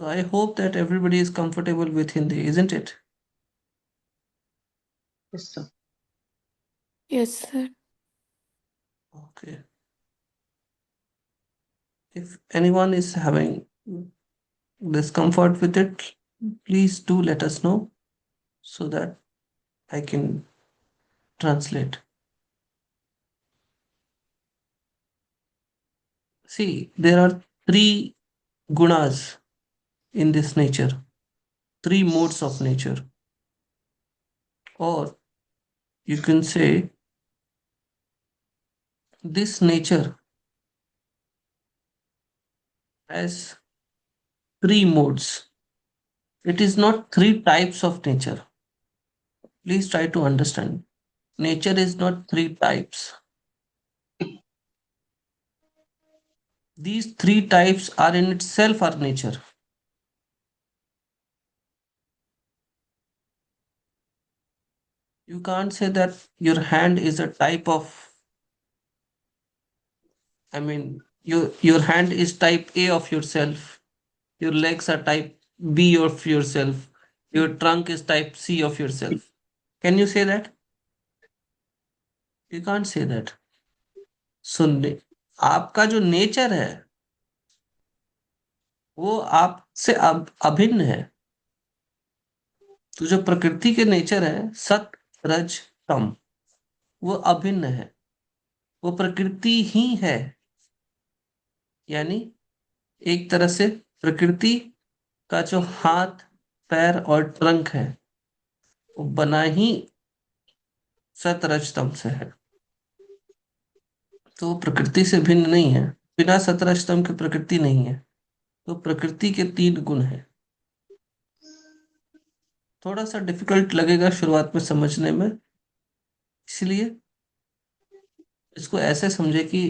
So I hope that everybody is comfortable with Hindi, isn't it? Yes, sir. Yes, sir. Okay. If anyone is having discomfort with it, please do let us know so that I can translate. See, there are three gunas in this nature, three modes of nature. Or you can say this nature has three modes. It is not three types of nature. Please try to understand. Nature is not three types. These three types are in itself our nature. You can't say that your hand is a type of, your hand is type A of yourself, your legs are type B of yourself, your trunk is type C of yourself. Can you say that? You can't say that. So आपका जो nature है वो आपसे अभिन्न है। तो जो प्रकृति के नेचर है सत रज तम, वो अभिन्न है, वो प्रकृति ही है। यानी एक तरह से प्रकृति का जो हाथ पैर और ट्रंक है वो बना ही सतरज तम से है। तो प्रकृति से भिन्न नहीं है, बिना सतरज तम के प्रकृति नहीं है। तो प्रकृति के तीन गुण हैं। थोड़ा सा डिफिकल्ट लगेगा शुरुआत में समझने में, इसलिए इसको ऐसे समझे कि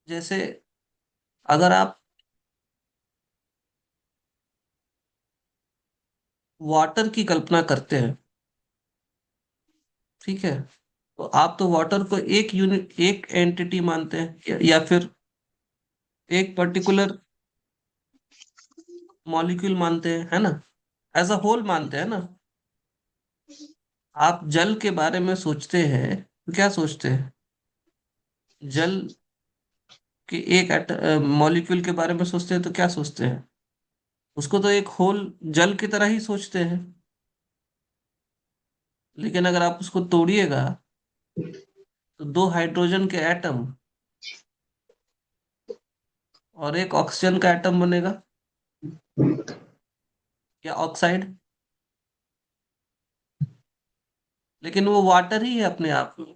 जैसे अगर आप वाटर की कल्पना करते हैं, ठीक है, तो आप तो वाटर को एक यूनिट एक एंटिटी मानते हैं या फिर एक पर्टिकुलर मॉलिक्यूल मानते हैं, है ना, एज अ होल मानते हैं ना। आप जल के बारे में सोचते हैं तो क्या सोचते हैं? जल के एक मॉलिक्यूल के बारे में सोचते हैं तो क्या सोचते हैं? उसको तो एक होल जल की तरह ही सोचते हैं। लेकिन अगर आप उसको तोड़िएगा तो दो हाइड्रोजन के एटम और एक ऑक्सीजन का एटम बनेगा, या ऑक्साइड। लेकिन वो वाटर ही है अपने आप में।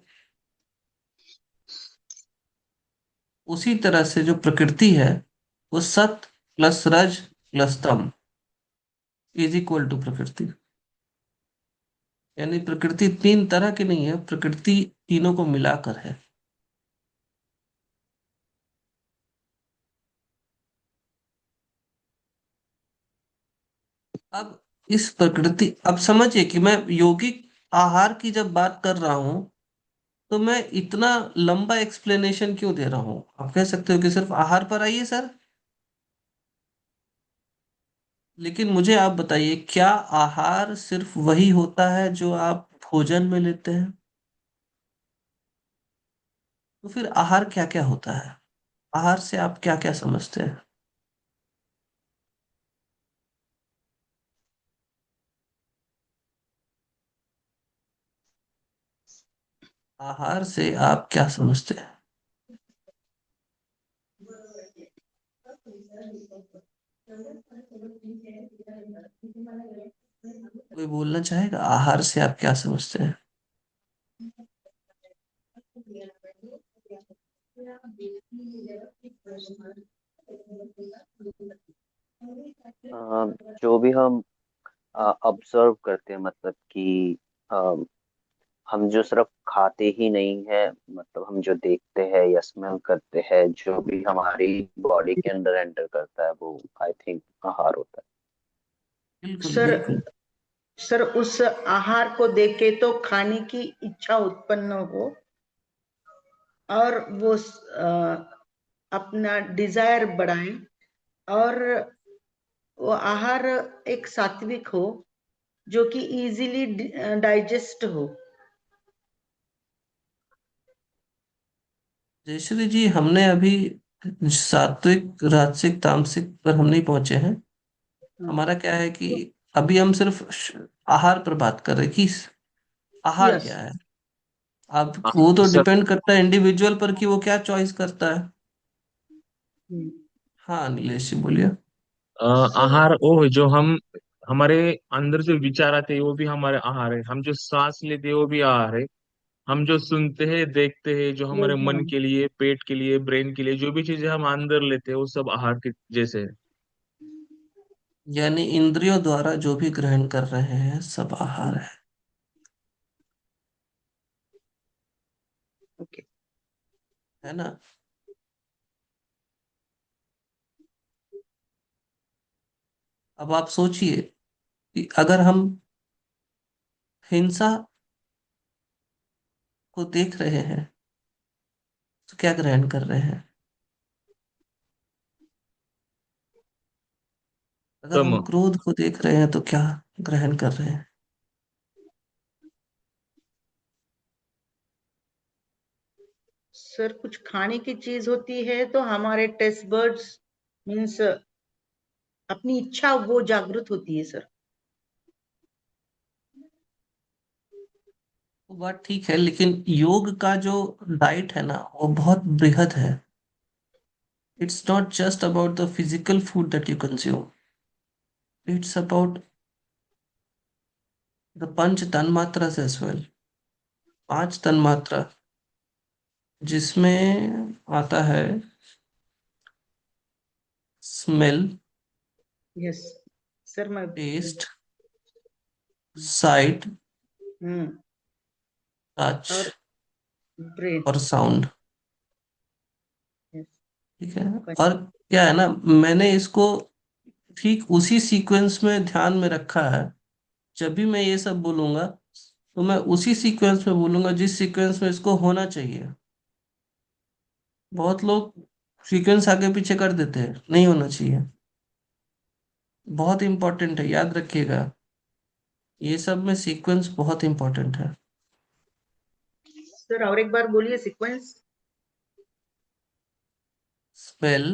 उसी तरह से जो प्रकृति है वो सत प्लस रज प्लस तम इज इक्वल टू प्रकृति। यानी प्रकृति तीन तरह की नहीं है, प्रकृति तीनों को मिलाकर है। अब इस प्रकृति, अब समझिए कि मैं यौगिक आहार की जब बात कर रहा हूं तो मैं इतना लंबा एक्सप्लेनेशन क्यों दे रहा हूं? आप कह सकते हो कि सिर्फ आहार पर आइए सर, लेकिन मुझे आप बताइए क्या आहार सिर्फ वही होता है जो आप भोजन में लेते हैं? तो फिर आहार क्या क्या होता है? आहार से आप क्या क्या समझते हैं? आहार से आप क्या समझते हैं? कोई बोलना चाहेगा आहार से आप क्या समझते हैं? जो भी हम ऑब्जर्व करते हैं, मतलब कि अ, हम जो सिर्फ खाते ही नहीं है, मतलब हम जो देखते हैं या स्मेल करते हैं, जो भी हमारी बॉडी के अंदर एंटर करता है वो आई थिंक आहार होता बिल्कुल सर बिल्कुल। सर उस आहार को देख के तो खाने की इच्छा उत्पन्न हो, और वो अपना डिजायर बढ़ाएं, और वो आहार एक सात्विक हो, जो कि इजीली डाइजेस्ट हो। जयश्री जी, हमने अभी सात्विक, राजसिक, तामसिक पर हम नहीं पहुंचे हैं। हमारा क्या है कि अभी हम सिर्फ आहार पर बात कर रहे हैं कि आहार यस। क्या है। अब वो तो सर, डिपेंड करता है इंडिविजुअल पर कि वो क्या चॉइस करता है। हम्म। हाँ नीलेश जी बोलिए। सर, आहार वो है जो हम हमारे अंदर जो विचार आते हैं वो भी हमारे आहार है। हम जो सांस लेते हैं वो भी आहार है। हम जो सुनते हैं, देखते हैं, जो वो हमारे मन हाँ। के लिए, पेट के लिए, ब्रेन के लिए जो भी चीजें हम अंदर लेते हैं वो सब आहार के जैसे है। यानी इंद्रियों द्वारा जो भी ग्रहण कर रहे हैं सब आहार है। ओके। है ना। अब आप सोचिए कि अगर हम हिंसा को देख रहे हैं तो क्या ग्रहण कर रहे हैं। अगर तम। हम क्रोध को देख रहे हैं तो क्या ग्रहण कर रहे हैं। सर, कुछ खाने की चीज होती है तो हमारे टेस्ट बर्ड्स मीन्स अपनी इच्छा वो जागृत होती है सर। वो बात ठीक है, लेकिन योग का जो डाइट है ना वो बहुत बृहद है। It's not just about the physical food that you consume, it's about the panch tanmatra as well. पांच तन्मात्रा जिसमें आता है स्मेल, यस सर। मैं टेस्ट, साइट, हम्म। टच और ब्रेन। और साउंड। यस। ठीक है। और क्या है ना, मैंने इसको ठीक उसी सीक्वेंस में ध्यान में रखा है। जब भी मैं ये सब बोलूंगा तो मैं उसी सीक्वेंस में बोलूंगा जिस सीक्वेंस में इसको होना चाहिए। बहुत लोग सीक्वेंस आगे पीछे कर देते हैं, नहीं होना चाहिए। बहुत इंपॉर्टेंट है, याद रखिएगा। ये सब में सीक्वेंस बहुत इंपॉर्टेंट है। सर, और एक बार बोलिए sequence. Smell,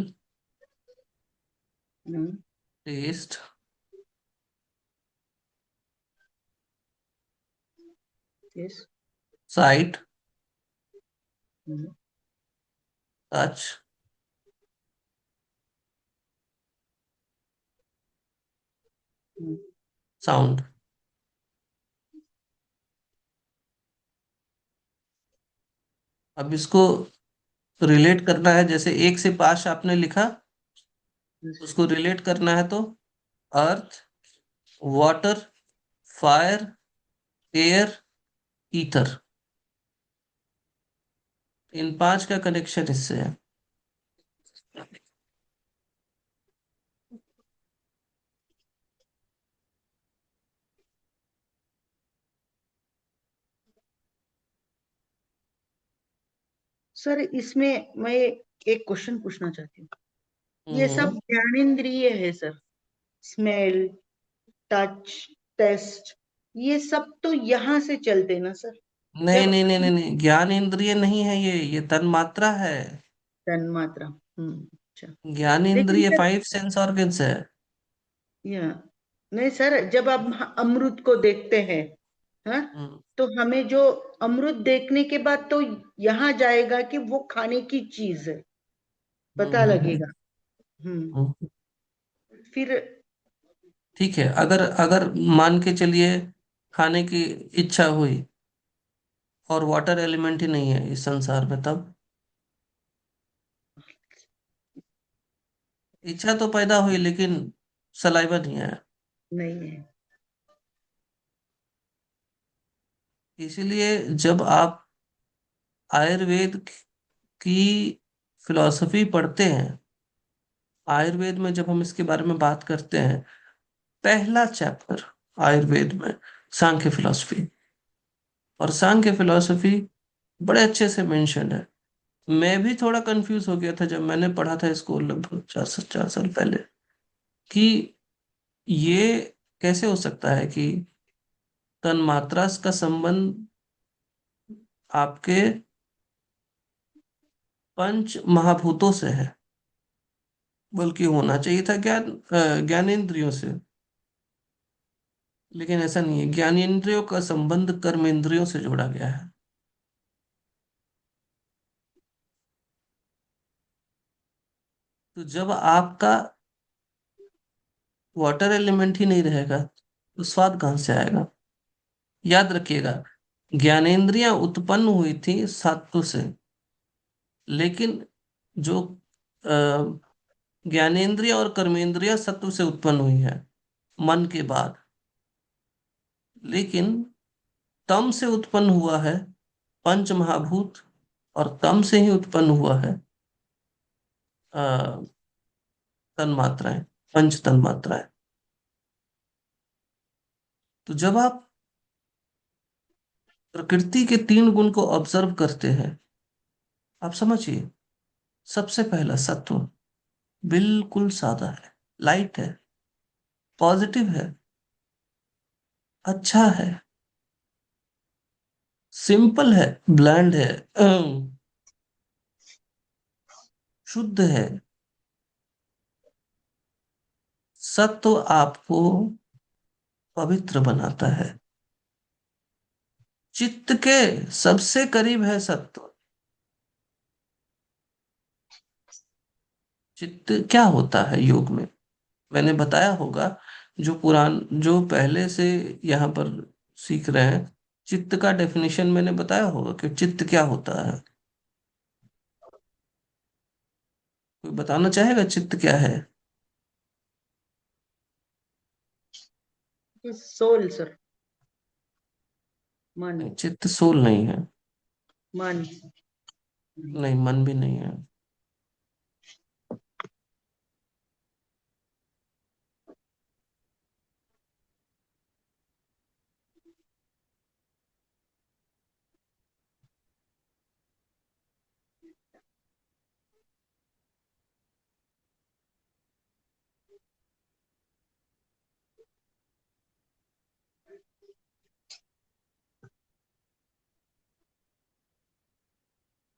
hmm. Taste, yes. Sight, hmm. Touch, hmm. Sound. अब इसको रिलेट करना है, जैसे 1 से 5 आपने लिखा, यस। उसको रिलेट करना है तो अर्थ, वाटर, फायर, एयर, ईथर, इन 5 का कनेक्शन इससे है। सर, इसमें मैं एक क्वेश्चन पूछना चाहती हूँ। ये हम्म। सब ज्ञानेंद्रिय है सर। स्मेल, टच, टेस्ट, ये सब तो यहाँ से चलते ना सर। नहीं जब नहीं नहीं नहीं नहीं, ज्ञान इंद्रिय नहीं है, ये तन मात्रा है। तन्मात्रा। अच्छा। ज्ञान लेकिन इंद्रिय सर, 5 सेंस ऑर्गन्स है। या नहीं सर, जब आप अमृत को देखते हैं, हाँ, हम्म तो हमें जो अमृत देखने के बाद तो यहाँ जाएगा कि वो खाने की चीज है, हम्म पता हम्म, हम्म, लगेगा। हम्म। हम्म। फिर ठीक है, अगर अगर मान के चलिए खाने की इच्छा हुई और वाटर एलिमेंट ही नहीं है इस संसार में, तब इच्छा तो पैदा हुई लेकिन सलाइवा नहीं आया। नहीं है। इसीलिए जब आप आयुर्वेद की फिलॉसफी पढ़ते हैं, आयुर्वेद में जब हम इसके बारे में बात करते हैं, पहला चैप्टर आयुर्वेद में सांख्य फिलॉसफी, और सांख्य फिलॉसफी बड़े अच्छे से मेंशन है मैं भी थोड़ा कंफ्यूज हो गया था जब मैंने पढ़ा था इसको लगभग 4 साल पहले, कि ये कैसे हो सकता है कि तन्मात्रा का संबंध आपके पंच महाभूतों से है, बल्कि होना चाहिए था ज्ञानेंद्रियों से। लेकिन ऐसा नहीं है, ज्ञानेंद्रियों का संबंध कर्मेंद्रियों से जोड़ा गया है। तो जब आपका वाटर एलिमेंट ही नहीं रहेगा तो स्वाद कहाँ से आएगा? याद रखिएगा, ज्ञानेंद्रियां उत्पन्न हुई थी सत्व से, लेकिन जो ज्ञानेंद्रिय और कर्मेंद्रिय सत्व से उत्पन्न हुई है मन के बाद। लेकिन तम से उत्पन्न हुआ है पंच महाभूत, और तम से ही उत्पन्न हुआ है अ, तन्मात्राएं, पंच तन्मात्राएं। तो जब आप प्रकृति के 3 गुण को ऑब्जर्व करते हैं, आप समझिए, सबसे पहला सत्व बिल्कुल सादा है, लाइट है, पॉजिटिव है, अच्छा है, सिंपल है, ब्लैंड है, शुद्ध है। सत्व आपको पवित्र बनाता है। चित्त के सबसे करीब है सत्व। चित्त क्या होता है योग में, मैंने बताया होगा। जो पहले से यहाँ पर सीख रहे हैं, चित्त का डेफिनेशन मैंने बताया होगा कि चित्त क्या होता है। कोई बताना चाहेगा चित्त क्या है? सोल सर, मन। नहीं, चित्त सोल नहीं है। मन। नहीं, मन भी नहीं है।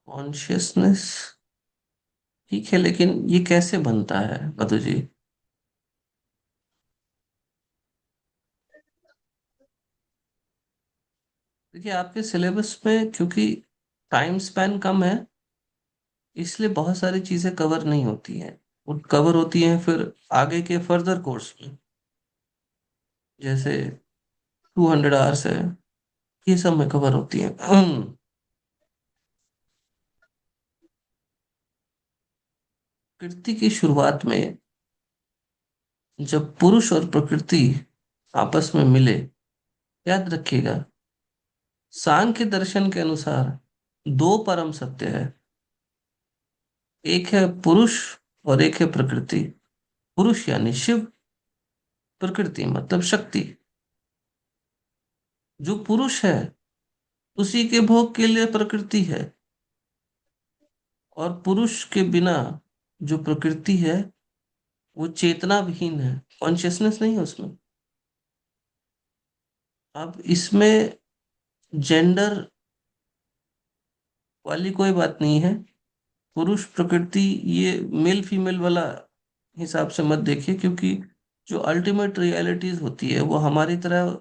कॉन्शियसनेस, ठीक है, लेकिन ये कैसे बनता है मधु जी? देखिए, आपके सिलेबस में क्योंकि टाइम स्पैन कम है, इसलिए बहुत सारी चीजें कवर नहीं होती हैं। वो कवर होती हैं फिर आगे के फर्दर कोर्स में, जैसे 200 आवर्स है, ये सब में कवर होती है। प्रकृति की शुरुआत में जब पुरुष और प्रकृति आपस में मिले, याद रखिएगा, सांख्य दर्शन के अनुसार 2 परम सत्य है। एक है पुरुष और एक है प्रकृति। पुरुष यानी शिव, प्रकृति मतलब शक्ति। जो पुरुष है उसी के भोग के लिए प्रकृति है, और पुरुष के बिना जो प्रकृति है वो चेतना विहीन है, कॉन्शियसनेस नहीं है उसमें। अब इसमें जेंडर वाली कोई बात नहीं है। पुरुष प्रकृति, ये मेल फीमेल वाला हिसाब से मत देखिए, क्योंकि जो अल्टीमेट रियलिटीज होती है वो हमारी तरह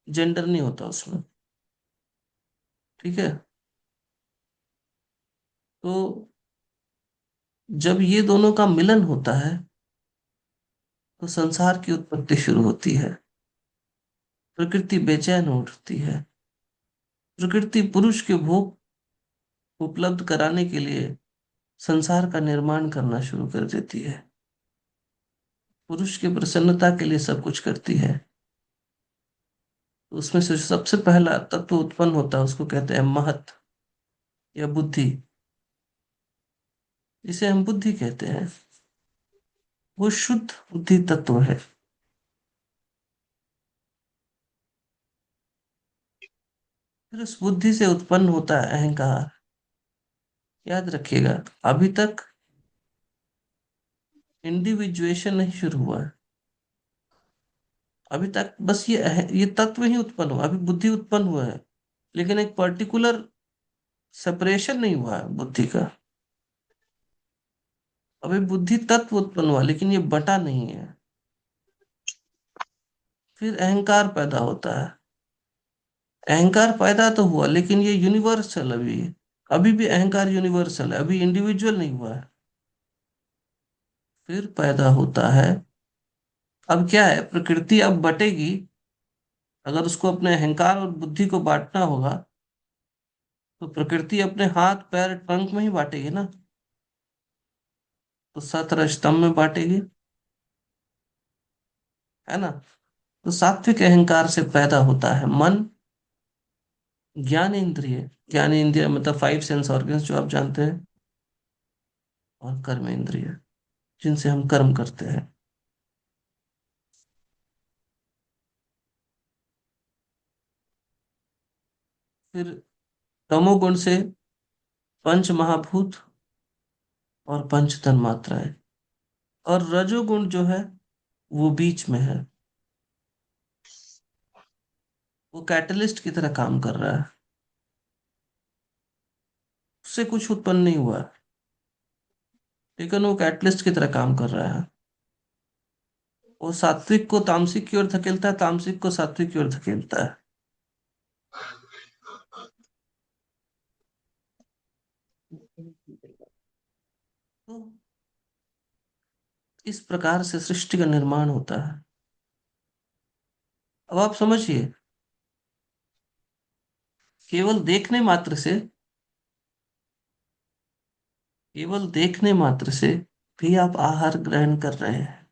जेंडर नहीं होता उसमें। ठीक है? तो जब ये दोनों का मिलन होता है तो संसार की उत्पत्ति शुरू होती है। प्रकृति बेचैन हो उठती है। प्रकृति पुरुष के भोग उपलब्ध कराने के लिए संसार का निर्माण करना शुरू कर देती है। पुरुष की प्रसन्नता के लिए सब कुछ करती है। तो उसमें से सबसे पहला तत्व उत्पन्न होता है, उसको कहते हैं महत या बुद्धि, जिसे हम बुद्धि कहते हैं। वो शुद्ध बुद्धि तत्व है। फिर उस बुद्धि से उत्पन्न होता है अहंकार। याद रखिएगा, अभी तक इंडिविजुएशन नहीं शुरू हुआ है। अभी तक बस ये तत्व ही उत्पन्न हुआ, अभी बुद्धि उत्पन्न हुआ है, लेकिन एक पर्टिकुलर सेपरेशन नहीं हुआ है बुद्धि का। अभी बुद्धि तत्व उत्पन्न हुआ, लेकिन ये बटा नहीं है। फिर अहंकार पैदा होता है। अहंकार पैदा तो हुआ, लेकिन ये यूनिवर्सल अभी है। अभी भी अहंकार यूनिवर्सल है, अभी इंडिविजुअल नहीं हुआ है। फिर पैदा होता है, अब क्या है, प्रकृति अब बटेगी। अगर उसको अपने अहंकार और बुद्धि को बांटना होगा, तो प्रकृति अपने हाथ पैर ट्रंक में ही बांटेगी ना। तो सतरज स्तंभ में बांटेगी, है ना। तो सात्विक अहंकार से पैदा होता है मन, ज्ञान इंद्रिय। ज्ञान इंद्रिय मतलब 5 सेंस ऑर्गन्स जो आप जानते हैं, और कर्म इंद्रिय जिनसे हम कर्म करते हैं। फिर तमोगुण से पंच महाभूत और पंच तन्मात्राएं, और रजोगुण जो है वो बीच में है, वो कैटलिस्ट की तरह काम कर रहा है। उससे कुछ उत्पन्न नहीं हुआ, लेकिन वो कैटलिस्ट की तरह काम कर रहा है। वो सात्विक को तामसिक की ओर धकेलता है, तामसिक को सात्विक की ओर धकेलता है। तो इस प्रकार से सृष्टि का निर्माण होता है। अब आप समझिए, केवल देखने मात्र से, केवल देखने मात्र से भी आप आहार ग्रहण कर रहे हैं,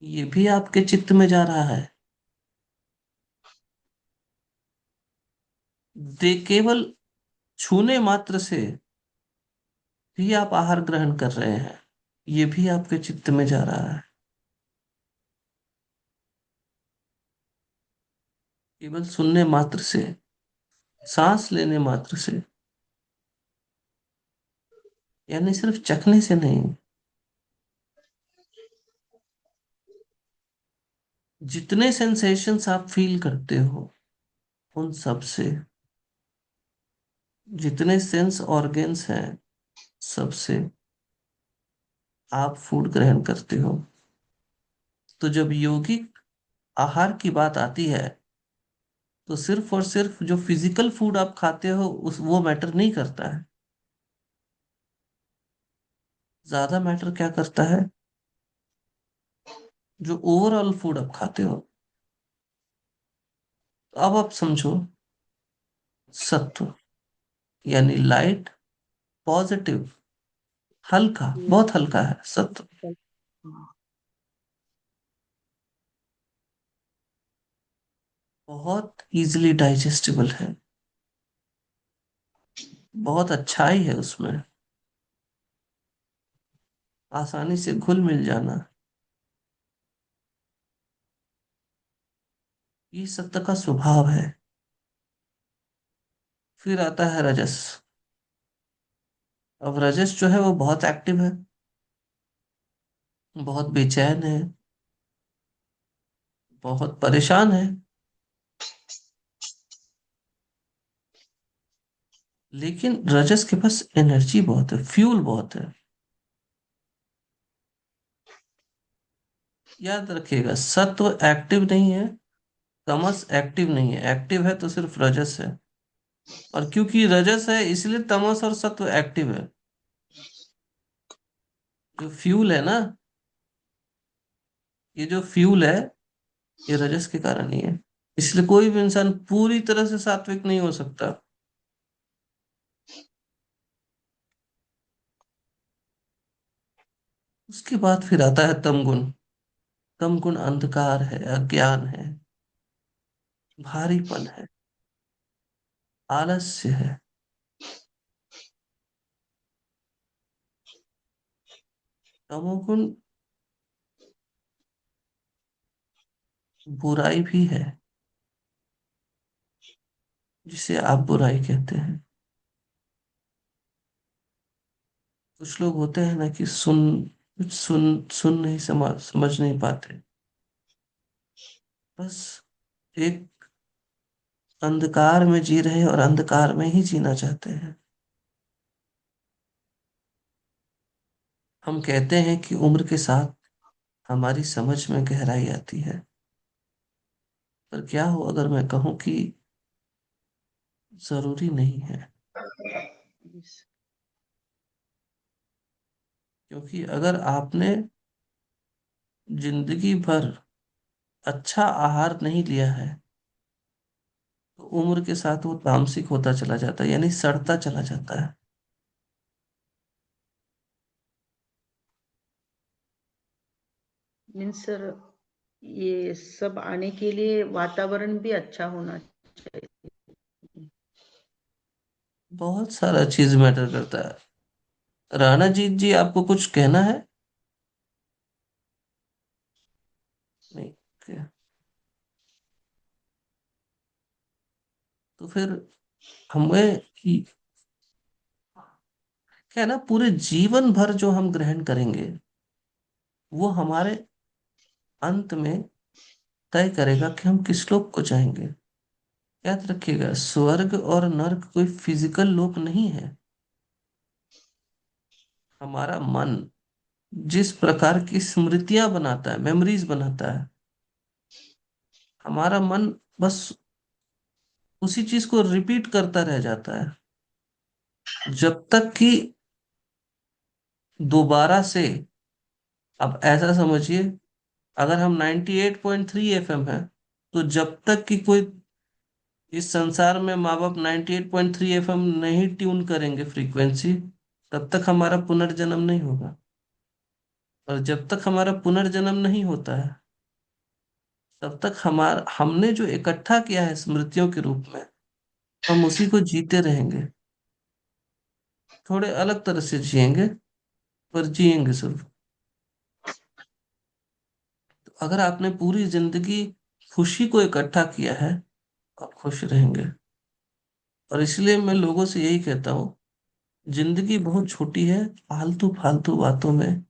ये भी आपके चित्त में जा रहा है। केवल छूने मात्र से भी आप आहार ग्रहण कर रहे हैं, ये भी आपके चित्त में जा रहा है। केवल सुनने मात्र से, सांस लेने मात्र से, यानी सिर्फ चखने से नहीं, जितने सेंसेशंस आप फील करते हो उन सब से, जितने सेंस ऑर्गन्स हैं सबसे आप फूड ग्रहण करते हो। तो जब यौगिक आहार की बात आती है, तो सिर्फ और सिर्फ जो फिजिकल फूड आप खाते हो उस वो मैटर नहीं करता है। ज्यादा मैटर क्या करता है, जो ओवरऑल फूड आप खाते हो। तो अब आप समझो, सत्व यानी लाइट, पॉजिटिव, हल्का, बहुत हल्का है सत्व, बहुत इजीली डाइजेस्टेबल है, बहुत अच्छाई है उसमें, आसानी से घुल मिल जाना, ये सत्य का स्वभाव है। फिर आता है रजस। अब रजस जो है वो बहुत एक्टिव है, बहुत बेचैन है, बहुत परेशान है, लेकिन रजस के पास एनर्जी बहुत है, फ्यूल बहुत है। याद रखिएगा, सत्व एक्टिव नहीं है, तमस एक्टिव नहीं है। एक्टिव है तो सिर्फ रजस है, और क्योंकि रजस है इसलिए तमस और सत्व एक्टिव है। जो फ्यूल है ना, ये जो फ्यूल है, ये रजस के कारण ही है। इसलिए कोई भी इंसान पूरी तरह से सात्विक नहीं हो सकता। उसके बाद फिर आता है तमगुण। तमगुण अंधकार है, अज्ञान है, भारीपन है, आलस्य है। तमोगुण बुराई भी है, जिसे आप बुराई कहते हैं। कुछ लोग होते हैं ना कि कुछ सुन नहीं समझ नहीं पाते, बस एक अंधकार में जी रहे हैं और अंधकार में ही जीना चाहते हैं। हम कहते हैं कि उम्र के साथ हमारी समझ में गहराई आती है, पर क्या हो अगर मैं कहूं कि जरूरी नहीं है। Yes. क्योंकि अगर आपने जिंदगी भर अच्छा आहार नहीं लिया है, तो उम्र के साथ वो तामसिक होता चला जाता है, यानी सड़ता चला जाता है। मीन्स सर, ये सब आने के लिए वातावरण भी अच्छा होना चाहिए। बहुत सारा चीज मैटर करता है। राणा जीत जी, आपको कुछ कहना है? नहीं? क्या? तो फिर हमें क्या है ना, पूरे जीवन भर जो हम ग्रहण करेंगे वो हमारे अंत में तय करेगा कि हम किस लोक को जाएंगे। याद रखिएगा, स्वर्ग और नर्क कोई फिजिकल लोक नहीं है। हमारा मन जिस प्रकार की स्मृतियां बनाता है, मेमोरीज बनाता है, हमारा मन बस उसी चीज को रिपीट करता रह जाता है, जब तक कि दोबारा से, अब ऐसा समझिए, अगर हम 98.3 एफएम है, तो जब तक कि कोई इस संसार में माँ बाप 98.3 एफएम नहीं ट्यून करेंगे फ्रीक्वेंसी, तब तक हमारा पुनर्जन्म नहीं होगा। और जब तक हमारा पुनर्जन्म नहीं होता है, तब तक हमने जो इकट्ठा किया है स्मृतियों के रूप में, हम उसी को जीते रहेंगे। थोड़े अलग तरह से जिएंगे, पर जिएंगे जरूर। तो अगर आपने पूरी जिंदगी खुशी को इकट्ठा किया है, आप खुश रहेंगे। और इसलिए मैं लोगों से यही कहता हूँ, जिंदगी बहुत छोटी है, फालतू फालतू बातों में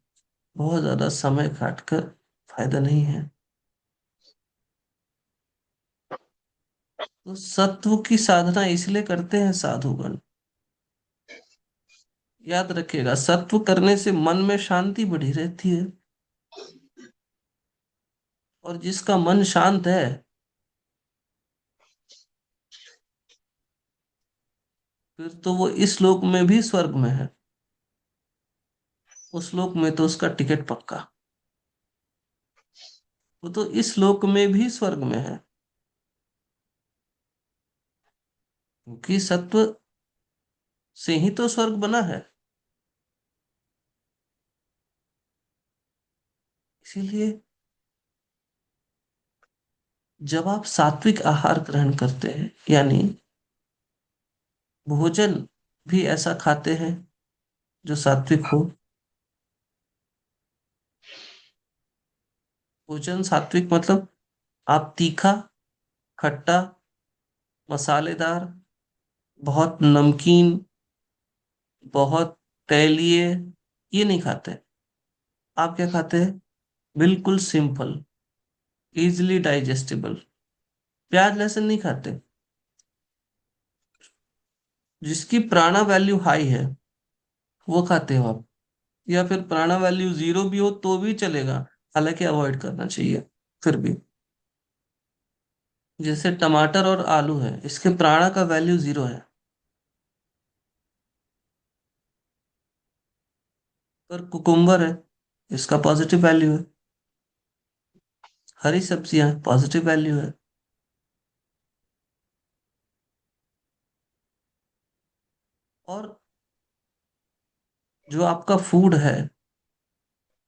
बहुत ज्यादा समय काटकर फायदा नहीं है। तो सत्व की साधना इसलिए करते हैं साधुगण। याद रखिएगा, सत्व करने से मन में शांति बढ़ी रहती है, और जिसका मन शांत है, फिर तो वो इस लोक में भी स्वर्ग में है। उस लोक में तो उसका टिकट पक्का। वो तो इस लोक में भी स्वर्ग में है, क्योंकि सत्व से ही तो स्वर्ग बना है। इसीलिए जब आप सात्विक आहार ग्रहण करते हैं, यानी भोजन भी ऐसा खाते हैं जो सात्विक हो। भोजन सात्विक मतलब आप तीखा, खट्टा, मसालेदार, बहुत नमकीन, बहुत तैलीय ये नहीं खाते। आप क्या खाते हैं? बिल्कुल सिंपल, इजिली डाइजेस्टेबल। प्याज लहसुन नहीं खाते। जिसकी प्राणा वैल्यू हाई है वो खाते हो आप, या फिर प्राणा वैल्यू जीरो भी हो तो भी चलेगा, हालांकि अवॉइड करना चाहिए फिर भी। जैसे टमाटर और आलू है, इसके प्राणा का वैल्यू जीरो है, पर कुकुम्बर है, इसका पॉजिटिव वैल्यू है। हरी सब्जियां पॉजिटिव वैल्यू है। और जो आपका फूड है,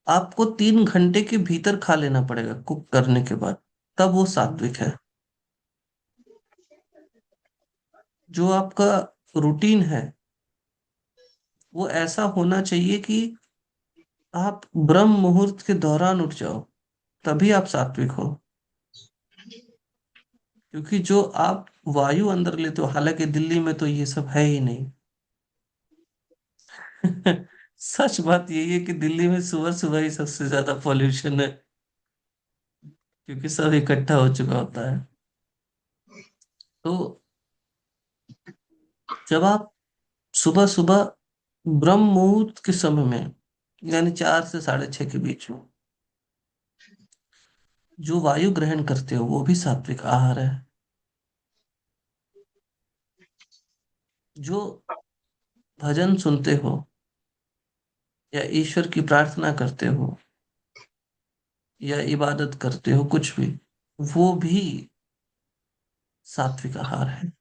आपको 3 घंटे के भीतर खा लेना पड़ेगा कुक करने के बाद, तब वो सात्विक है। जो आपका रूटीन है वो ऐसा होना चाहिए कि आप ब्रह्म मुहूर्त के दौरान उठ जाओ, तभी आप सात्विक हो। क्योंकि जो आप वायु अंदर लेते हो, हालांकि दिल्ली में तो ये सब है ही नहीं। सच बात यही है कि दिल्ली में सुबह सुबह ही सबसे ज्यादा पॉल्यूशन है, क्योंकि सब इकट्ठा हो चुका होता है। तो जब आप सुबह सुबह ब्रह्म मुहूर्त के समय में, यानी 4 से 6:30 के बीच में जो वायु ग्रहण करते हो, वो भी सात्विक आहार है। जो भजन सुनते हो या ईश्वर की प्रार्थना करते हो या इबादत करते हो, कुछ भी, वो भी सात्विक आहार है।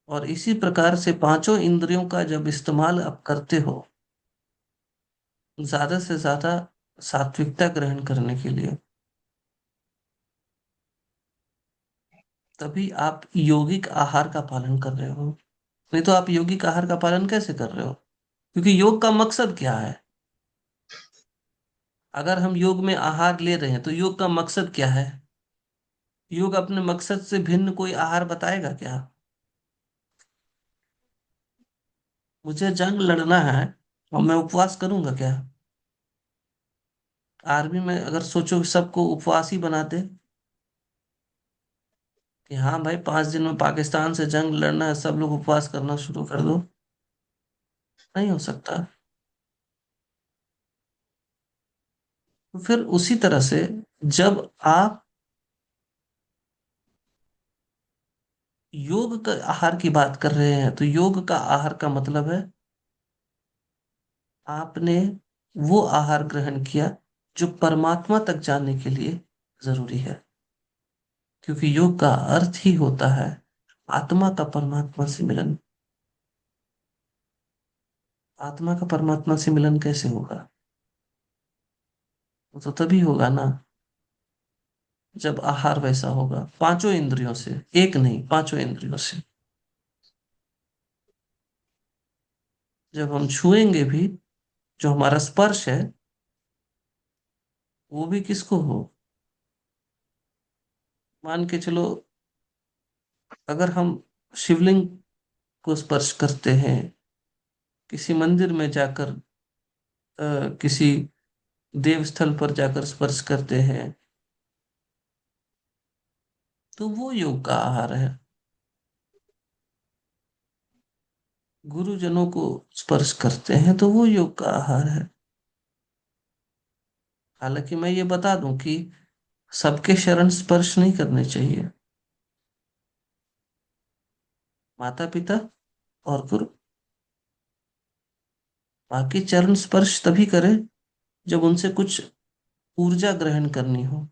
और इसी प्रकार से पांचों इंद्रियों का जब इस्तेमाल आप करते हो ज्यादा से ज्यादा सात्विकता ग्रहण करने के लिए, तभी आप यौगिक आहार का पालन कर रहे हो। नहीं तो आप यौगिक आहार का पालन कैसे कर रहे हो? क्योंकि योग का मकसद क्या है? अगर हम योग में आहार ले रहे हैं तो योग का मकसद क्या है? योग अपने मकसद से भिन्न कोई आहार बताएगा क्या? मुझे जंग लड़ना है और मैं उपवास करूंगा क्या? आर्मी में अगर सोचो कि सबको उपवास ही बना दे कि हाँ भाई 5 दिन में पाकिस्तान से जंग लड़ना है, सब लोग उपवास करना शुरू कर दो, नहीं हो सकता। तो फिर उसी तरह से जब आप योग का आहार की बात कर रहे हैं, तो योग का आहार का मतलब है आपने वो आहार ग्रहण किया जो परमात्मा तक जाने के लिए जरूरी है। क्योंकि योग का अर्थ ही होता है आत्मा का परमात्मा से मिलन। आत्मा का परमात्मा से मिलन कैसे होगा? वो तो तभी होगा ना जब आहार वैसा होगा, पांचों इंद्रियों से, एक नहीं, पांचों इंद्रियों से। जब हम छुएंगे भी, जो हमारा स्पर्श है, वो भी किसको हो? मान के चलो, अगर हम शिवलिंग को स्पर्श करते हैं, किसी मंदिर में जाकर, किसी देव स्थल पर जाकर स्पर्श करते हैं, तो वो योग का आहार है। गुरुजनों को स्पर्श करते हैं तो वो योग का आहार है। हालांकि मैं ये बता दूं कि सबके शरण स्पर्श नहीं करने चाहिए। माता पिता और गुरु, बाकी चरण स्पर्श तभी करें जब उनसे कुछ ऊर्जा ग्रहण करनी हो,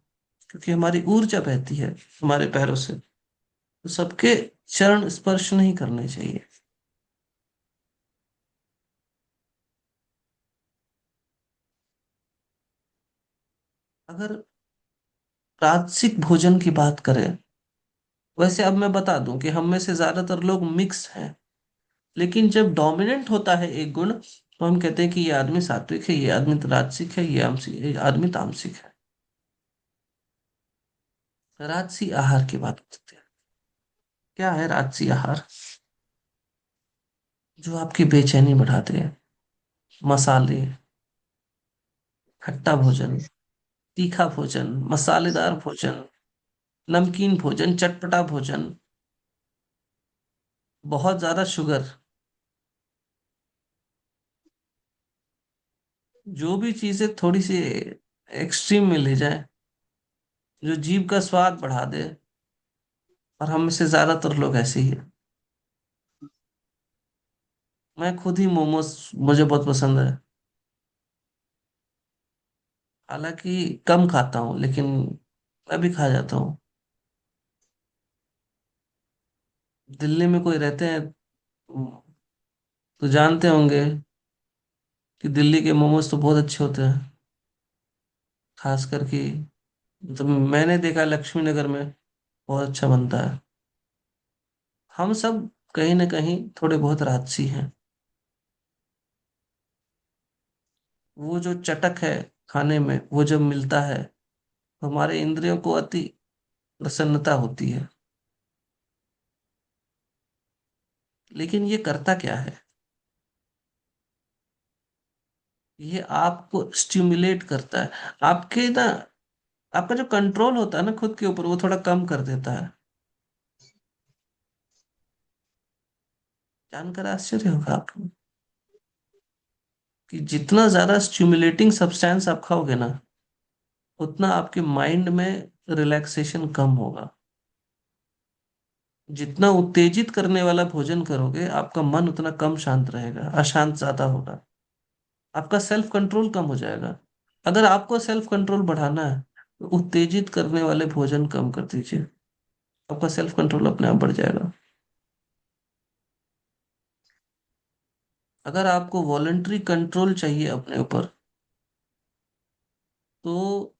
क्योंकि हमारी ऊर्जा बहती है हमारे पैरों से। तो सबके चरण स्पर्श नहीं करने चाहिए। अगर राजसिक भोजन की बात करें, वैसे अब मैं बता दूं कि हम में से ज्यादातर लोग मिक्स हैं, लेकिन जब डोमिनेंट होता है एक गुण, तो हम कहते हैं कि ये आदमी सात्विक है, ये आदमी राजसिक है, ये आदमी तामसिक है। राजसी आहार की बात करते हैं। क्या है राजसी आहार? जो आपकी बेचैनी बढ़ाते हैं। मसाले, खट्टा भोजन, तीखा भोजन, मसालेदार भोजन, नमकीन भोजन, चटपटा भोजन, बहुत ज्यादा शुगर, जो भी चीजें थोड़ी सी एक्सट्रीम में ले जाए, जो जीभ का स्वाद बढ़ा दे। और हम में से ज्यादातर लोग ऐसे ही हैं। मैं खुद ही मोमोज, मुझे बहुत पसंद है। हालांकि कम खाता हूँ, लेकिन मैं भी खा जाता हूँ। दिल्ली में कोई रहते हैं तो जानते होंगे कि दिल्ली के मोमोज तो बहुत अच्छे होते हैं। खास करके तो मैंने देखा लक्ष्मी नगर में बहुत अच्छा बनता है। हम सब कहीं ना कहीं थोड़े बहुत राजसी हैं। वो जो चटक है खाने में, वो जब मिलता है, हमारे इंद्रियों को अति प्रसन्नता होती है। लेकिन ये करता क्या है? ये आपको स्टिमुलेट करता है, आपके ना, आपका जो कंट्रोल होता है ना खुद के ऊपर, वो थोड़ा कम कर देता है। जानकर आश्चर्य होगा आपको कि जितना ज्यादा स्टिमुलेटिंग सब्सटेंस आप खाओगे ना, उतना आपके माइंड में रिलैक्सेशन कम होगा। जितना उत्तेजित करने वाला भोजन करोगे, आपका मन उतना कम शांत रहेगा, अशांत ज्यादा होगा, आपका सेल्फ कंट्रोल कम हो जाएगा। अगर आपको सेल्फ कंट्रोल बढ़ाना है, तो उत्तेजित करने वाले भोजन कम कर दीजिए, आपका सेल्फ कंट्रोल अपने आप बढ़ जाएगा। अगर आपको वॉलंटरी कंट्रोल चाहिए अपने ऊपर, तो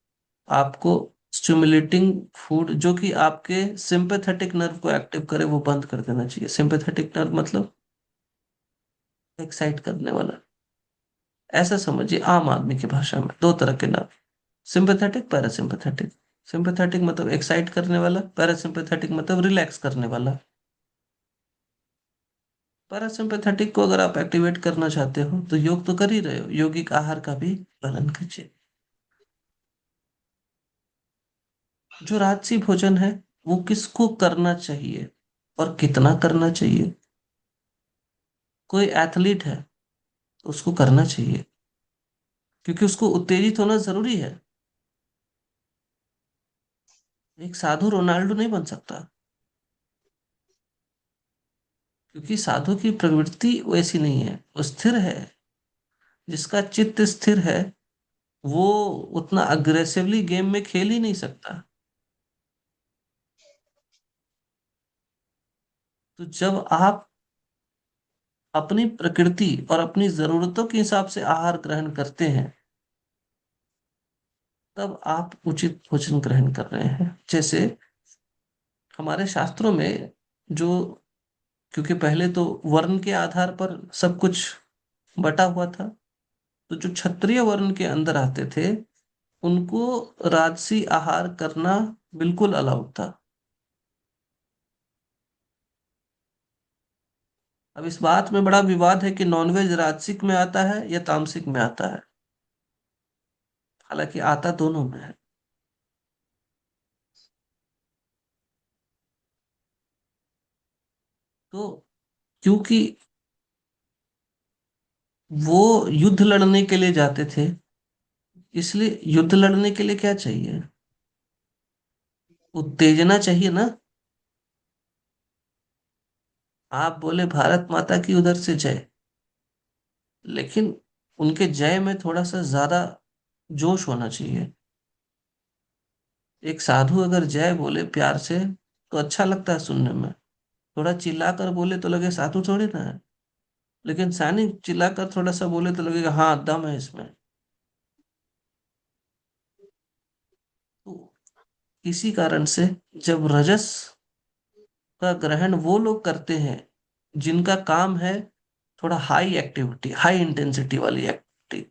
आपको स्टिमुलेटिंग फूड जो कि आपके सिंपैथेटिक नर्व को एक्टिव करे, वो बंद कर देना चाहिए। सिंपैथेटिक नर्व मतलब एक्साइट करने वाला। ऐसा समझिए, आम आदमी की भाषा में दो तरह के नर्व, सिंपैथेटिक, पैरासिम्पैथेटिक। सिंपैथेटिक मतलब एक्साइट करने वाला, पैरासिम्पैथेटिक मतलब रिलैक्स करने वाला। पैरासिम्पैथेटिक को अगर आप एक्टिवेट करना चाहते हो, तो योग तो कर ही रहे हो, यौगिक आहार का भी पालन कीजिए। जो राजसी भोजन है, वो किसको करना चाहिए और कितना करना चाहिए? कोई एथलीट है तो उसको करना चाहिए, क्योंकि उसको उत्तेजित होना जरूरी है। एक साधु रोनाल्डो नहीं बन सकता, क्योंकि साधु की प्रवृत्ति वैसी नहीं है, वो स्थिर है। जिसका चित्त स्थिर है, वो उतना अग्रेसिवली गेम में खेल ही नहीं सकता। तो जब आप अपनी प्रकृति और अपनी जरूरतों के हिसाब से आहार ग्रहण करते हैं, तब आप उचित भोजन ग्रहण कर रहे हैं। जैसे हमारे शास्त्रों में जो, क्योंकि पहले तो वर्ण के आधार पर सब कुछ बटा हुआ था, तो जो क्षत्रिय वर्ण के अंदर आते थे, उनको राजसी आहार करना बिल्कुल अलाउड था। अब इस बात में बड़ा विवाद है कि नॉनवेज राजसिक में आता है या तामसिक में आता है। हालांकि आता दोनों में है। तो क्योंकि वो युद्ध लड़ने के लिए जाते थे, इसलिए युद्ध लड़ने के लिए क्या चाहिए? उत्तेजना चाहिए ना। आप बोले भारत माता की उधर से जय, लेकिन उनके जय में थोड़ा सा ज्यादा जोश होना चाहिए। एक साधु अगर जय बोले प्यार से, तो अच्छा लगता है सुनने में। थोड़ा चिल्ला कर बोले तो लगे साधु थोड़ी ना है। लेकिन सैनिक चिल्लाकर थोड़ा सा बोले तो लगेगा हाँ दम है इसमें। तो इसी कारण से जब रजस का ग्रहण वो लोग करते हैं जिनका काम है थोड़ा हाई एक्टिविटी, हाई इंटेंसिटी वाली एक्टिविटी,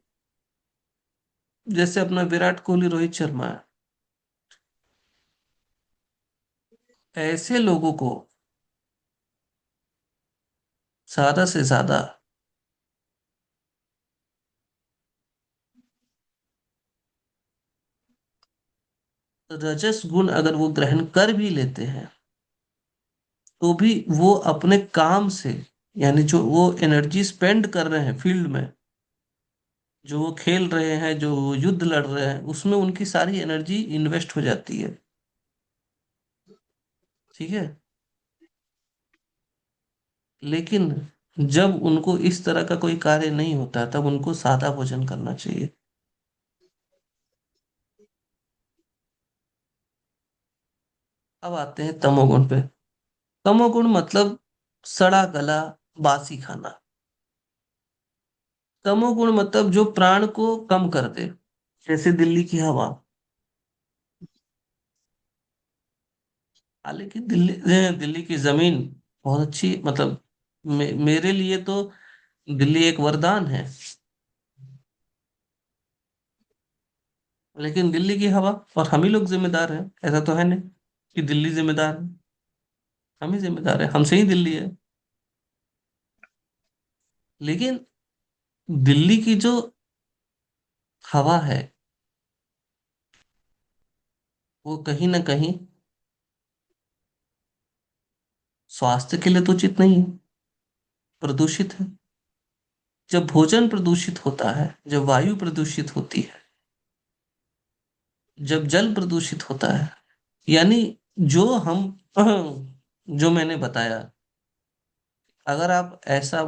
जैसे अपना विराट कोहली, रोहित शर्मा है, ऐसे लोगों को ज्यादा से ज्यादा रजस गुण अगर वो ग्रहण कर भी लेते हैं, तो भी वो अपने काम से, यानी जो वो एनर्जी स्पेंड कर रहे हैं फील्ड में, जो वो खेल रहे हैं, जो वो युद्ध लड़ रहे हैं, उसमें उनकी सारी एनर्जी इन्वेस्ट हो जाती है। ठीक है। लेकिन जब उनको इस तरह का कोई कार्य नहीं होता, तब उनको सादा भोजन करना चाहिए। अब आते हैं तमोगुण पे। तमोगुण मतलब सड़ा गला, बासी खाना। तमोगुण मतलब जो प्राण को कम कर दे, जैसे दिल्ली की हवा। हालांकि दिल्ली की जमीन बहुत अच्छी, मतलब मेरे लिए तो दिल्ली एक वरदान है। लेकिन दिल्ली की हवा और हम ही लोग जिम्मेदार हैं, ऐसा तो है नहीं कि दिल्ली जिम्मेदार है। हम ही जिम्मेदार है, हमसे ही दिल्ली है। लेकिन दिल्ली की जो हवा है वो कहीं ना कहीं स्वास्थ्य के लिए तो उचित नहीं है, प्रदूषित है। जब भोजन प्रदूषित होता है, जब वायु प्रदूषित होती है, जब जल प्रदूषित होता है, यानी जो हम जो मैंने बताया, अगर आप ऐसा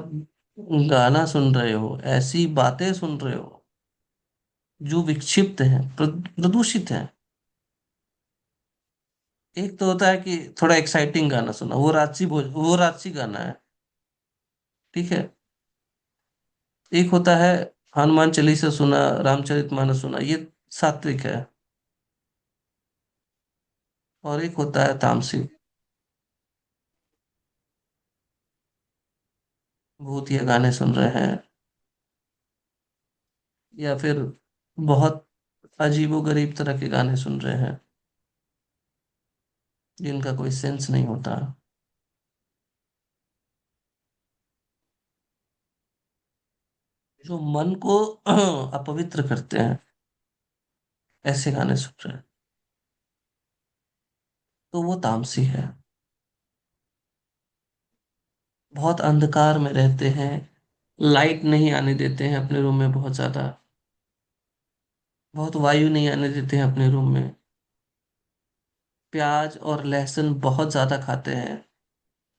गाना सुन रहे हो, ऐसी बातें सुन रहे हो जो विक्षिप्त हैं, प्रदूषित हैं। एक तो होता है कि थोड़ा एक्साइटिंग गाना सुना, वो राजसी गाना है, ठीक है। एक होता है हनुमान चालीसा सुना, रामचरितमानस सुना, ये सात्विक है। और एक होता है तामसिक, भूतिया गाने सुन रहे हैं, या फिर बहुत अजीबो गरीब तरह के गाने सुन रहे हैं जिनका कोई सेंस नहीं होता, जो मन को अपवित्र करते हैं, ऐसे गाने सुन रहे हैं, तो वो तामसी है। बहुत अंधकार में रहते हैं, लाइट नहीं आने देते हैं अपने रूम में, बहुत ज्यादा, बहुत वायु नहीं आने देते हैं अपने रूम में, प्याज और लहसुन बहुत ज्यादा खाते हैं।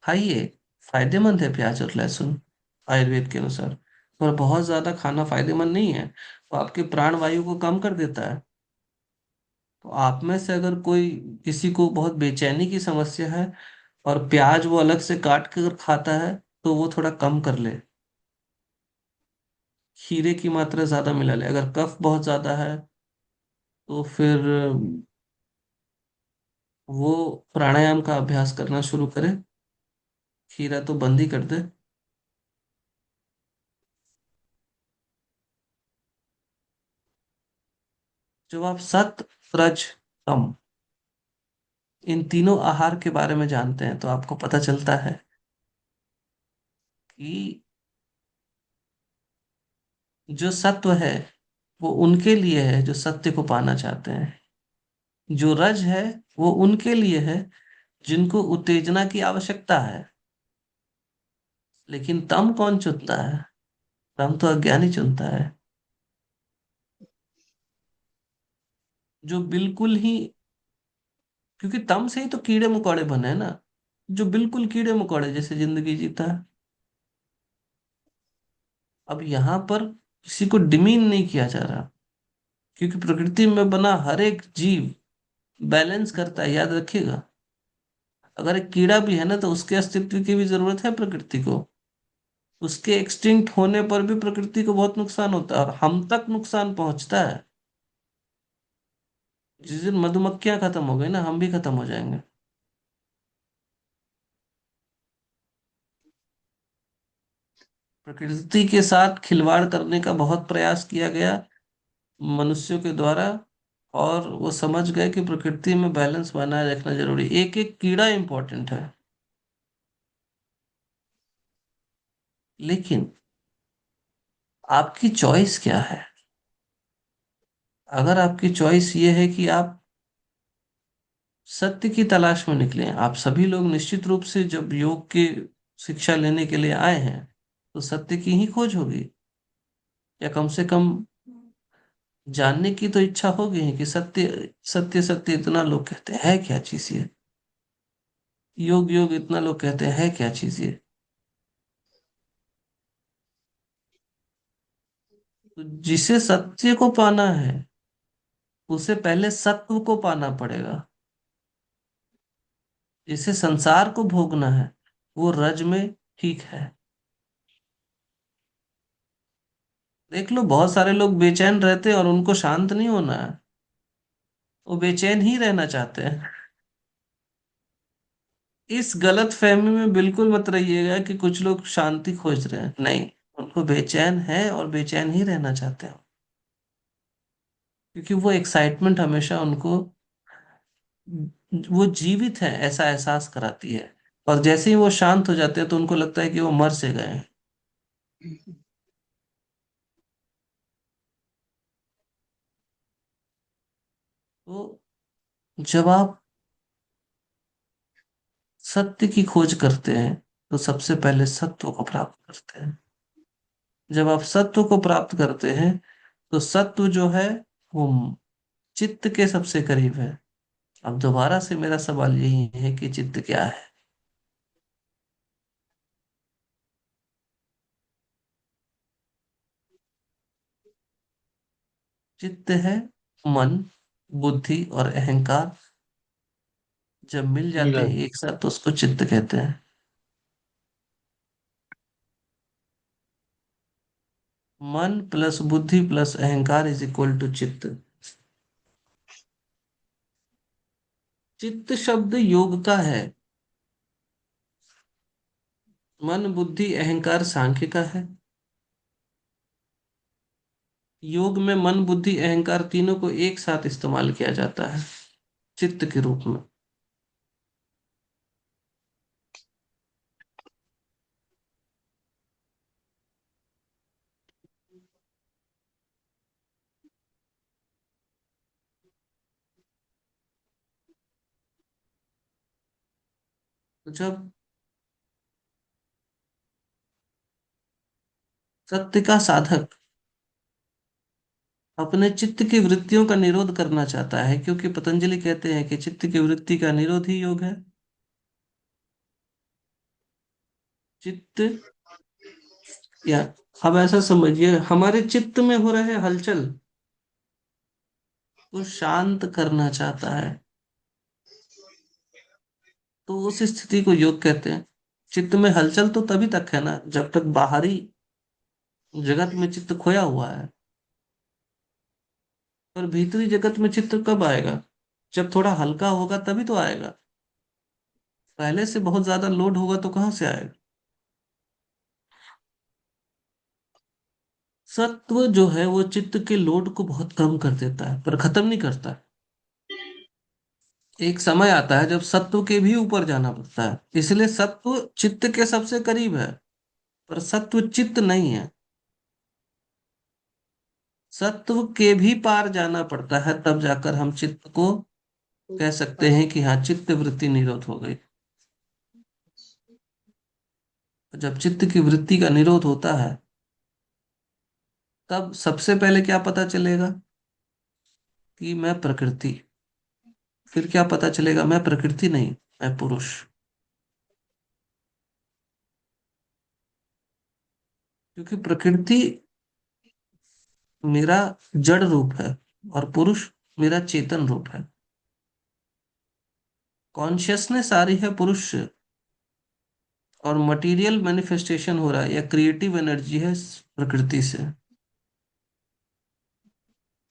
खाइए, फायदेमंद है प्याज और लहसुन आयुर्वेद के अनुसार, पर बहुत ज्यादा खाना फायदेमंद नहीं है, वो आपके प्राण वायु को कम कर देता है। तो आप में से अगर कोई, किसी को बहुत बेचैनी की समस्या है और प्याज वो अलग से काट कर खाता है, तो वो थोड़ा कम कर ले, खीरे की मात्रा ज्यादा मिला ले। अगर कफ बहुत ज्यादा है तो फिर वो प्राणायाम का अभ्यास करना शुरू करे, खीरा तो बंद ही कर दे। जब आप सत, रज, तम, इन तीनों आहार के बारे में जानते हैं तो आपको पता चलता है कि जो सत्व है वो उनके लिए है जो सत्य को पाना चाहते हैं, जो रज है वो उनके लिए है जिनको उत्तेजना की आवश्यकता है। लेकिन तम कौन चुनता है? तम तो अज्ञानी चुनता है, जो बिल्कुल ही, क्योंकि तम से ही तो कीड़े मकोड़े बने हैं ना, जो बिल्कुल कीड़े मकोड़े जैसे जिंदगी जीता है। अब यहाँ पर किसी को डिमीन नहीं किया जा रहा, क्योंकि प्रकृति में बना हर एक जीव बैलेंस करता है, याद रखिएगा। अगर एक कीड़ा भी है ना, तो उसके अस्तित्व की भी जरूरत है प्रकृति को। उसके एक्सटिंक्ट होने पर भी प्रकृति को बहुत नुकसान होता है और हम तक नुकसान पहुंचता है। जिस दिन मधुमक्खियां खत्म हो गई ना, हम भी खत्म हो जाएंगे। प्रकृति के साथ खिलवाड़ करने का बहुत प्रयास किया गया मनुष्यों के द्वारा, और वो समझ गए कि प्रकृति में बैलेंस बनाए रखना जरूरी, एक एक कीड़ा इंपॉर्टेंट है। लेकिन आपकी चॉइस क्या है? अगर आपकी चॉइस ये है कि आप सत्य की तलाश में निकले, आप सभी लोग निश्चित रूप से जब योग की शिक्षा लेने के लिए आए हैं तो सत्य की ही खोज होगी, या कम से कम जानने की तो इच्छा होगी ही कि सत्य सत्य सत्य इतना लोग कहते हैं, है क्या चीज ये? योग योग इतना लोग कहते हैं, है क्या चीज ये? तो जिसे सत्य को पाना है उसे पहले सत्व को पाना पड़ेगा। जिसे संसार को भोगना है वो रज में ठीक है। देख लो, बहुत सारे लोग बेचैन रहते हैं और उनको शांत नहीं होना है, वो बेचैन ही रहना चाहते हैं। इस गलत फहमी में बिल्कुल मत रहिएगा कि कुछ लोग शांति खोज रहे हैं, नहीं, उनको बेचैन है और बेचैन ही रहना चाहते हैं। क्योंकि वो एक्साइटमेंट हमेशा उनको, वो जीवित है ऐसा एहसास कराती है। और जैसे ही वो शांत हो जाते हैं तो उनको लगता है कि वो मर से गए हैं। तो जब आप सत्य की खोज करते हैं तो सबसे पहले सत्व को प्राप्त करते हैं। जब आप सत्व को प्राप्त करते हैं तो सत्व जो है वो चित्त के सबसे करीब है। अब दोबारा से मेरा सवाल यही है कि चित्त क्या है? चित्त है मन, बुद्धि और अहंकार जब मिल जाते हैं एक साथ तो उसको चित्त कहते हैं। मन प्लस बुद्धि प्लस अहंकार इज इक्वल टू चित्त। चित्त शब्द योग का है। मन बुद्धि अहंकार सांख्य का है। योग में मन बुद्धि अहंकार तीनों को एक साथ इस्तेमाल किया जाता है चित्त के रूप में। तो जब सत्य का साधक अपने चित्त की वृत्तियों का निरोध करना चाहता है, क्योंकि पतंजलि कहते हैं कि चित्त की वृत्ति का निरोध ही योग है। चित्त, या अब ऐसा समझिए हमारे चित्त में हो रहे हलचल को शांत करना चाहता है, तो उस स्थिति को योग कहते हैं। चित्त में हलचल तो तभी तक है ना जब तक बाहरी जगत में चित्त खोया हुआ है। पर भीतरी जगत में चित्त कब आएगा? जब थोड़ा हल्का होगा तभी तो आएगा। पहले से बहुत ज्यादा लोड होगा तो कहाँ से आएगा? सत्व जो है वो चित्त के लोड को बहुत कम कर देता है पर खत्म नहीं करता। एक समय आता है जब सत्व के भी ऊपर जाना पड़ता है, इसलिए सत्व चित्त के सबसे करीब है पर सत्व चित्त नहीं है। सत्व के भी पार जाना पड़ता है, तब जाकर हम चित्त को कह सकते हैं कि हाँ चित्त वृत्ति निरोध हो गई। जब चित्त की वृत्ति का निरोध होता है तब सबसे पहले क्या पता चलेगा कि मैं प्रकृति। फिर क्या पता चलेगा? मैं प्रकृति नहीं, मैं पुरुष। क्योंकि प्रकृति मेरा जड़ रूप है और पुरुष मेरा चेतन रूप है। कॉन्शियसनेस आ रही है पुरुष से और मटेरियल मैनिफेस्टेशन हो रहा है या क्रिएटिव एनर्जी है प्रकृति से।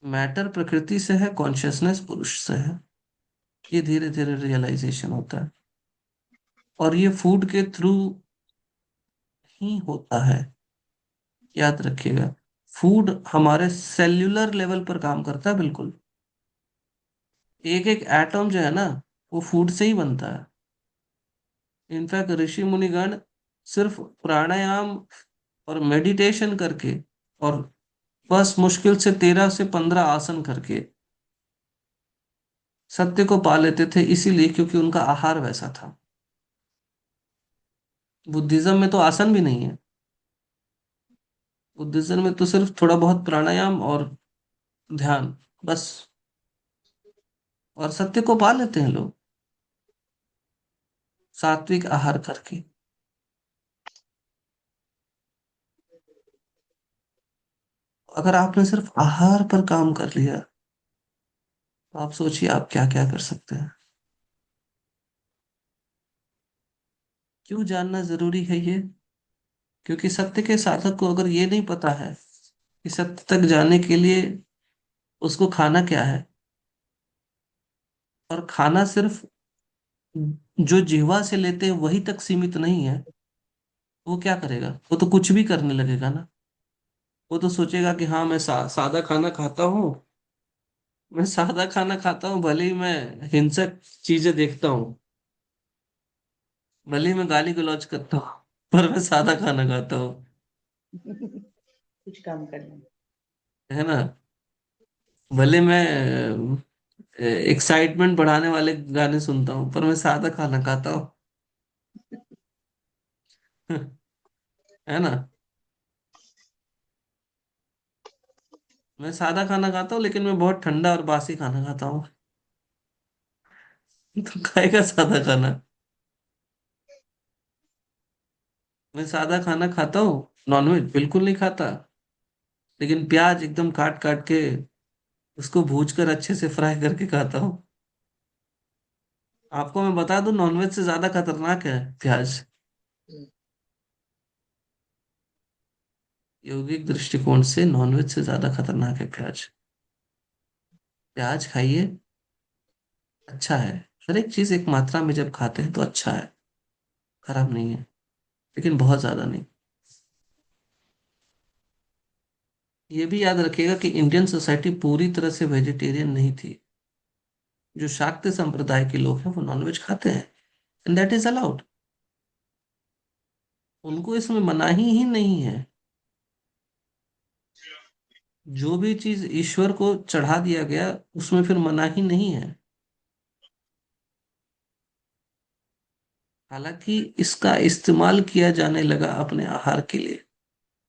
मैटर प्रकृति से है, कॉन्शियसनेस पुरुष से है। ये धीरे धीरे रियलाइजेशन होता है और ये फूड के थ्रू ही होता है। याद रखिएगा, फूड हमारे सेल्यूलर लेवल पर काम करता है। बिल्कुल एक एक एटम जो है ना वो फूड से ही बनता है। इनफैक्ट ऋषि मुनिगण सिर्फ प्राणायाम और मेडिटेशन करके और बस मुश्किल से 13 से 15 आसन करके सत्य को पा लेते थे, इसीलिए क्योंकि उनका आहार वैसा था। बुद्धिज्म में तो आसन भी नहीं है। बुद्धिज्म में तो सिर्फ थोड़ा बहुत प्राणायाम और ध्यान, बस। और सत्य को पा लेते हैं लोग सात्विक आहार करके। अगर आपने सिर्फ आहार पर काम कर लिया तो आप सोचिए आप क्या क्या कर सकते हैं। क्यों जानना जरूरी है ये? क्योंकि सत्य के साधक को अगर ये नहीं पता है कि सत्य तक जाने के लिए उसको खाना क्या है, और खाना सिर्फ जो जिह्वा से लेते हैं वही तक सीमित नहीं है, वो क्या करेगा? वो तो कुछ भी करने लगेगा ना। वो तो सोचेगा कि हाँ मैं सादा खाना खाता हूँ मैं सादा खाना खाता हूँ, भले ही मैं हिंसक चीजें देखता हूँ, भले ही मैं गाली गलौज करता हूँ, पर मैं सादा खाना खाता हूँ। कुछ काम करना। है ना? भले मैं एक्साइटमेंट बढ़ाने वाले गाने सुनता हूँ, पर मैं सादा खाना खाता हूँ। है ना? मैं सादा खाना खाता हूँ, लेकिन मैं बहुत ठंडा और बासी खाना खाता हूँ। तो खाएगा सादा खाना? मैं सादा खाना खाता हूँ, नॉनवेज बिल्कुल नहीं खाता, लेकिन प्याज एकदम काट काट के उसको भूज कर अच्छे से फ्राई करके खाता हूँ। आपको मैं बता दूं, नॉनवेज से ज्यादा खतरनाक है प्याज। यौगिक दृष्टिकोण से नॉनवेज से ज्यादा खतरनाक है प्याज। प्याज खाइए, अच्छा है। हर एक चीज एक मात्रा में जब खाते हैं तो अच्छा है, खराब नहीं है, लेकिन बहुत ज्यादा नहीं। ये भी याद रखिएगा कि इंडियन सोसाइटी पूरी तरह से वेजिटेरियन नहीं थी। जो शाक्त संप्रदाय के लोग हैं वो नॉनवेज खाते हैं, एंड दैट इज अलाउड। उनको इसमें मनाही ही नहीं है। जो भी चीज ईश्वर को चढ़ा दिया गया, उसमें फिर मनाही नहीं है। हालांकि इसका इस्तेमाल किया जाने लगा अपने आहार के लिए,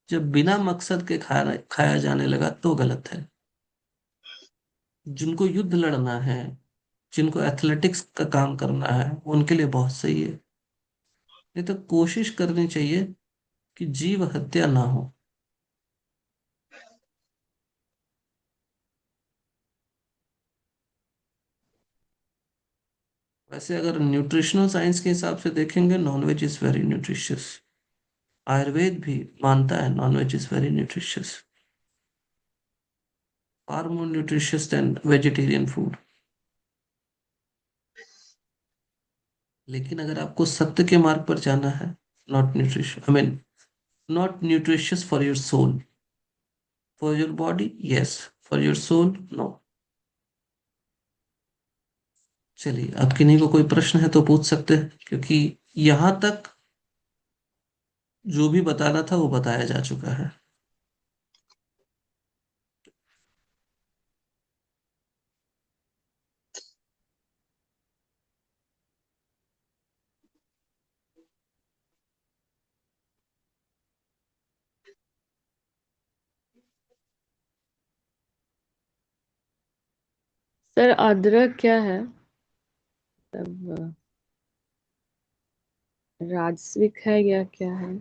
जब बिना मकसद के खाया खाया जाने लगा तो गलत है। जिनको युद्ध लड़ना है, जिनको एथलेटिक्स का काम करना है, उनके लिए बहुत सही है। नहीं तो कोशिश करनी चाहिए कि जीव हत्या ना हो। वैसे अगर न्यूट्रिशनल साइंस के हिसाब से देखेंगे, nonveg is very nutritious. Ayurveda भी मानता है nonveg is very nutritious, far more nutritious than vegetarian food. लेकिन अगर आपको सत्य के मार्ग पर जाना है, not nutrition, I mean not nutritious for your soul, for your body yes, for your soul no. चलिए, अब किन्हीं को कोई प्रश्न है तो पूछ सकते हैं, क्योंकि यहां तक जो भी बताना था वो बताया जा चुका है। सर अदरक क्या है? तब राजस्विक है या क्या है?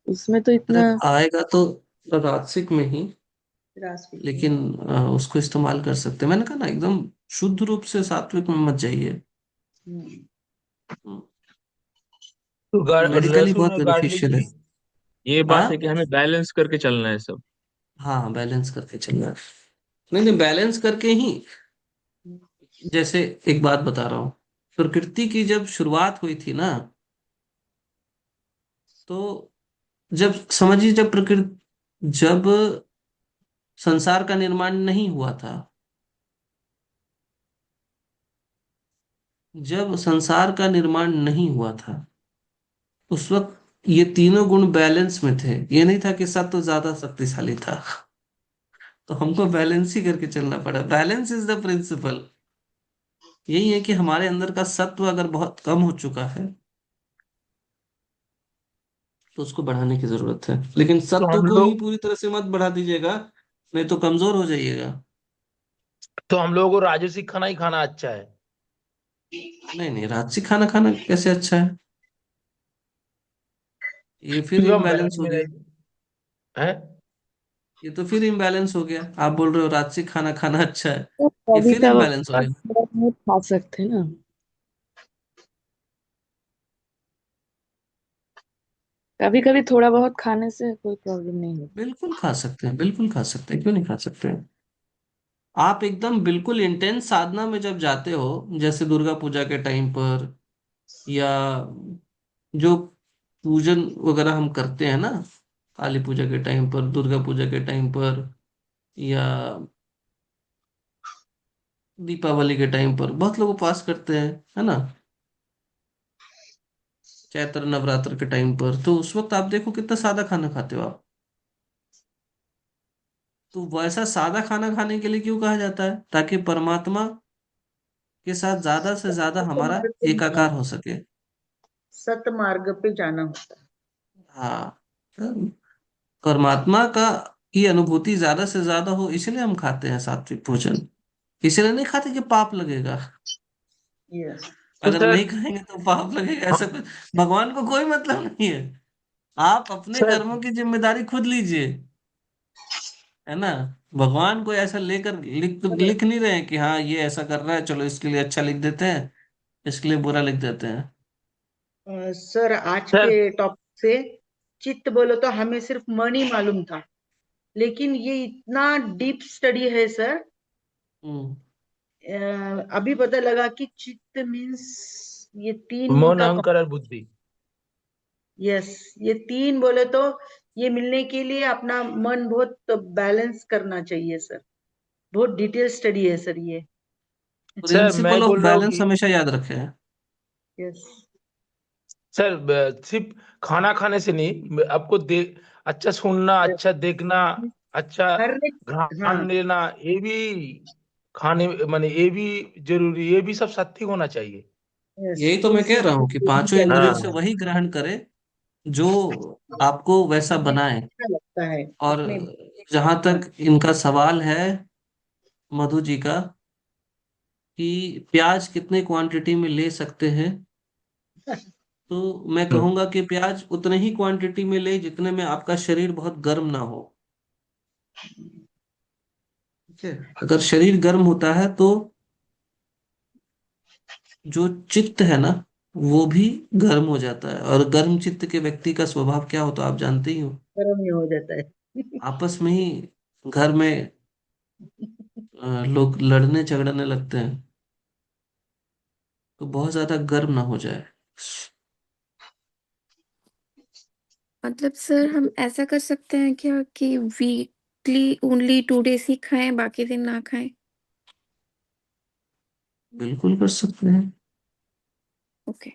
उसमें तो इतना। अदरक आएगा तो राजसिक में ही, रास्ते में। लेकिन उसको इस्तेमाल कर सकते हैं। मैंने कहा ना, एकदम शुद्ध रूप से सात्विक में मत जाइए। हम्म। तो मेडिकली लहसुन बहुत और गार्लिक बेनिफिशियल है। भी, ये बात है हाँ, कि हमें बैलेंस करके चलना है सब। हाँ, बैलेंस करके चलना है। नहीं नहीं, बैलेंस करके ही। जैसे एक बात बता रहा हूँ, प्रकृति की जब शुरुआत हुई थी ना, तो जब समझिए, जब प्रकृति, जब संसार का निर्माण नहीं हुआ था, जब संसार का निर्माण नहीं हुआ था, उस वक्त ये तीनों गुण बैलेंस में थे। ये नहीं था कि सत्व ज्यादा शक्तिशाली था। तो हमको बैलेंस ही करके चलना पड़ा। Balance is the principle. यही है कि हमारे अंदर का सत्व अगर बहुत कम हो चुका है, तो उसको बढ़ाने की जरूरत है। लेकिन तो सत्व हम को ही लोग पूरी तरह से मत बढ़ा दीजिएगा, नहीं तो कमजोर हो जाइएगा। तो हम लोगों को राजसी खाना ही खाना अच्छा है। नहीं नहीं, राजसी खाना खाना कैसे अच्छा है? ये फिर क्यों हम इम्बैलेंस मैदान हो में गया। नहीं है? ये तो फिर इम्बैलेंस हो गया। आप बोल रहे हो राजसी खाना खाना अच्छा है, तो ये कभी फिर कभार इम्बैलेंस हो गया। थोड़ा बहुत खा सकते हैं ना। कभी कभी थोड़ा बहुत खाने से कोई प्रॉब्लम नहीं होती। बिल्कुल खा सकते हैं, बिल्कुल खा सकते हैं, क्यों नहीं खा सकते हैं? आप एकदम बिल्कुल इंटेंस साधना में जब जाते हो, जैसे दुर्गा पूजा के टाइम पर, या जो पूजन वगैरह हम करते हैं ना, काली पूजा के टाइम पर, दुर्गा पूजा के टाइम पर, या दीपावली के टाइम पर बहुत लोग उपवास करते हैं, है ना, चैत्र नवरात्र के टाइम पर, तो उस वक्त आप देखो कितना सादा खाना खाते हो आप। तो वैसा सादा खाना खाने के लिए क्यों कहा जाता है? ताकि परमात्मा के साथ ज्यादा से ज्यादा हमारा सतमार्ग पे जाना, एकाकार हो सके। सतमार्ग पे जाना होता हाँ, परमात्मा का की अनुभूति ज्यादा से ज्यादा हो, इसलिए हम खाते हैं सात्विक भोजन। इसलिए नहीं खाते कि पाप लगेगा। है। यस। तो अगर सर नहीं खाएंगे तो पाप लगेगा, ऐसा हम कुछ भगवान को कोई मतलब नहीं है। आप अपने सर कर्मों की जिम्मेदारी खुद लीजिए, है ना। भगवान को ऐसा लेकर लिख नहीं रहे हैं कि हाँ ये ऐसा कर रहा है, चलो इसके लिए अच्छा लिख देते हैं, इसके लिए बुरा लिख देते हैं। सर आज सर के टॉपिक से चित्त बोलो तो हमें सिर्फ मन ही मालूम था, लेकिन ये इतना डीप स्टडी है सर। हम्म। अभी पता लगा कि चित्त मीन्स ये तीन मन, का। अहंकार और बुद्धि। यस, ये तीन बोले तो ये मिलने के लिए अपना मन बहुत बैलेंस करना चाहिए सर। बहुत डिटेल स्टडी है सर ये। सर मैं प्रिंसिपल ऑफ बोल रहा हूँ बैलेंस कि हमेशा याद रखें। यस। सर सिर्फ खाना खाने से नहीं, आपको अच्छा सुनना, अच्छा देखना, अच्छा हर एक। हाँ। घ्राण लेना, ये भी खाने माने ये भी जरूरी, ये भी सब सात्विक होना चाहिए। यस, यही तो मैं तुलसी कह रहा की हूँ कि ये भी पांचों इंद्रियों से हाँ। चाहिए। वही ग्रहण करे जो आपको वैसा हमें बनाए। अच्छा लगता है और अपने। जहां हाँ। तक इनका सवाल है, मधु जी का, कि प्याज कितने क्वांटिटी में ले सकते हैं, तो मैं हम्म। कहूंगा कि प्याज उतने ही क्वांटिटी में ले जितने में आपका शरीर बहुत गर्म ना हो। ठीक है, अगर शरीर गर्म होता है तो जो चित्त है ना, वो भी गर्म हो जाता है। और गर्म चित्त के व्यक्ति का स्वभाव क्या होता है आप जानते ही हो। गर्म ही हो जाता है। आपस में ही घर में लोग लड़ने झगड़ने लगते हैं। तो बहुत ज्यादा गर्म ना हो जाए। मतलब सर हम ऐसा कर सकते हैं क्या कि वीकली ओनली 2 डेज ही खाएं, बाकी दिन ना खाएं? बिल्कुल कर सकते हैं। ओके।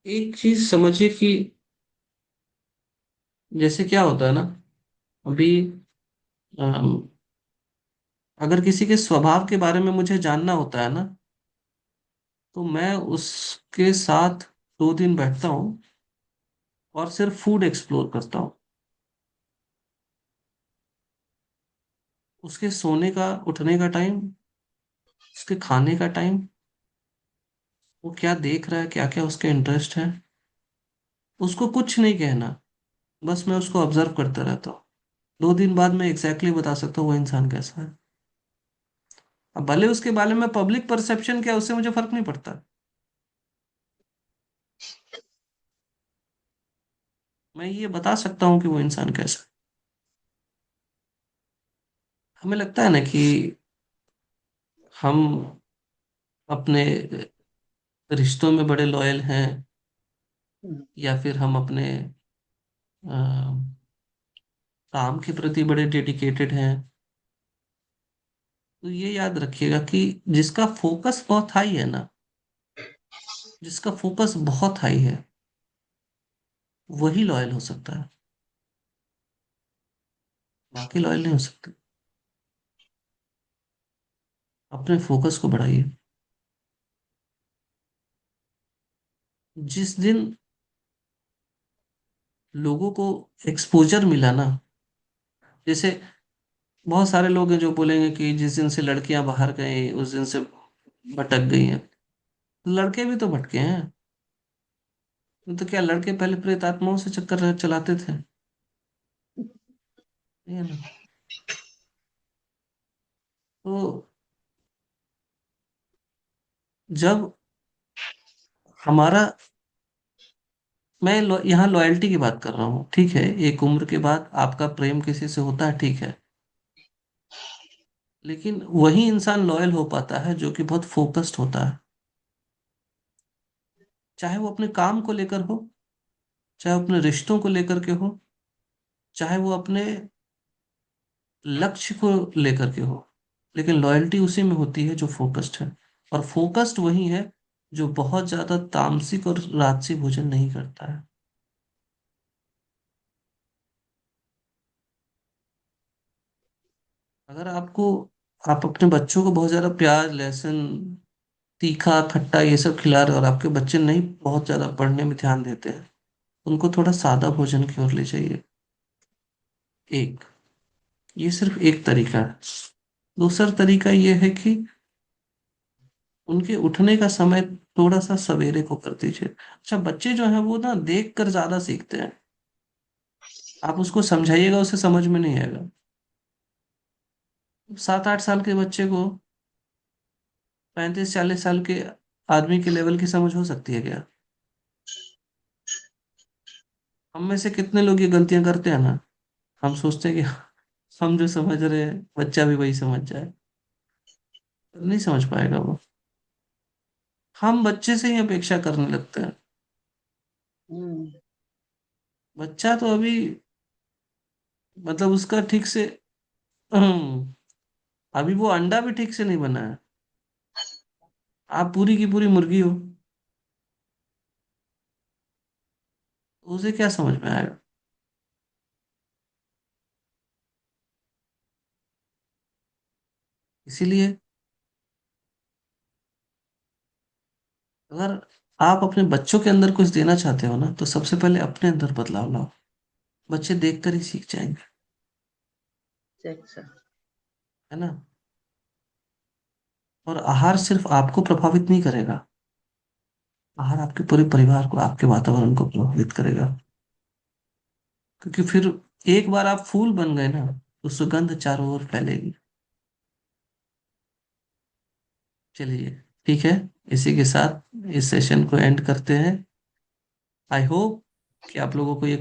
एक चीज समझिए कि जैसे क्या होता है ना, अभी अम, अगर किसी के स्वभाव के बारे में मुझे जानना होता है ना, तो मैं उसके साथ 2 दिन बैठता हूँ और सिर्फ फूड एक्सप्लोर करता हूँ। उसके सोने का, उठने का टाइम, उसके खाने का टाइम, वो क्या देख रहा है, क्या क्या उसके इंटरेस्ट है, उसको कुछ नहीं कहना, बस मैं उसको ऑब्जर्व करता रहता हूँ। 2 दिन बाद मैं एग्जैक्टली बता सकता हूँ वो इंसान कैसा है। अब भले उसके बारे में पब्लिक परसेप्शन क्या है, उससे मुझे फर्क नहीं पड़ता। मैं ये बता सकता हूँ कि वो इंसान कैसा है। हमें लगता है ना कि हम अपने रिश्तों में बड़े लॉयल हैं, या फिर हम अपने अ, काम के प्रति बड़े डेडिकेटेड हैं। तो ये याद रखिएगा कि जिसका फोकस बहुत हाई है ना, जिसका फोकस बहुत हाई है, वही लॉयल हो सकता है, बाकी लॉयल नहीं हो सकते। अपने फोकस को बढ़ाइए। जिस दिन लोगों को एक्सपोजर मिला ना, जैसे बहुत सारे लोग हैं जो बोलेंगे कि जिस दिन से लड़कियां बाहर गई उस दिन से भटक गई हैं। लड़के भी तो भटके हैं। तो क्या लड़के पहले प्रेत आत्माओं से चक्कर चलाते थे? नहीं है ना। तो जब हमारा, मैं यहाँ लॉयल्टी की बात कर रहा हूँ, ठीक है, एक उम्र के बाद आपका प्रेम किसी से होता है, ठीक है, लेकिन वही इंसान लॉयल हो पाता है जो कि बहुत फोकस्ड होता है। चाहे वो अपने काम को लेकर हो, चाहे वो अपने रिश्तों को लेकर के हो, चाहे वो अपने लक्ष्य को लेकर के हो, लेकिन लॉयल्टी उसी में होती है जो फोकस्ड है। और फोकस्ड वही है जो बहुत ज्यादा तामसिक और राजसी भोजन नहीं करता है। अगर आप अपने बच्चों को बहुत ज्यादा प्याज लहसुन तीखा खट्टा ये सब खिला रहे हो और आपके बच्चे नहीं बहुत ज्यादा पढ़ने में ध्यान देते हैं, उनको थोड़ा सादा भोजन की ओर ले जाइए। एक, ये सिर्फ एक तरीका है। दूसरा तरीका ये है कि उनके उठने का समय थोड़ा सा सवेरे को कर दीजिए। अच्छा, बच्चे जो हैं वो ना देख कर ज्यादा सीखते हैं। आप उसको समझाइएगा उसे समझ में नहीं आएगा। 7-8 साल के बच्चे को 35-40 साल के आदमी के लेवल की समझ हो सकती है क्या? हम में से कितने लोग ये गलतियां करते हैं ना, हम सोचते हैं कि हम जो समझ रहे हैं बच्चा भी वही समझ जाए। नहीं समझ पाएगा वो। हम बच्चे से ही अपेक्षा करने लगते हैं। हम्म। बच्चा तो अभी मतलब उसका ठीक से हम्म, अभी वो अंडा भी ठीक से नहीं बना है। आप पूरी की पूरी मुर्गी हो, उसे क्या समझ में आएगा? इसीलिए अगर आप अपने बच्चों के अंदर कुछ देना चाहते हो ना, तो सबसे पहले अपने अंदर बदलाव लाओ। बच्चे देखकर ही सीख जाएंगे। अच्छा। है ना? और आहार सिर्फ आपको प्रभावित नहीं करेगा, आहार आपके पूरे परिवार को आपके वातावरण को प्रभावित करेगा। क्योंकि फिर एक बार आप फूल बन गए ना, तो सुगंध चारों ओर फैलेगी। चलिए, ठीक है। इसी के साथ इस सेशन को एंड करते हैं। आई होप कि आप लोगों को ये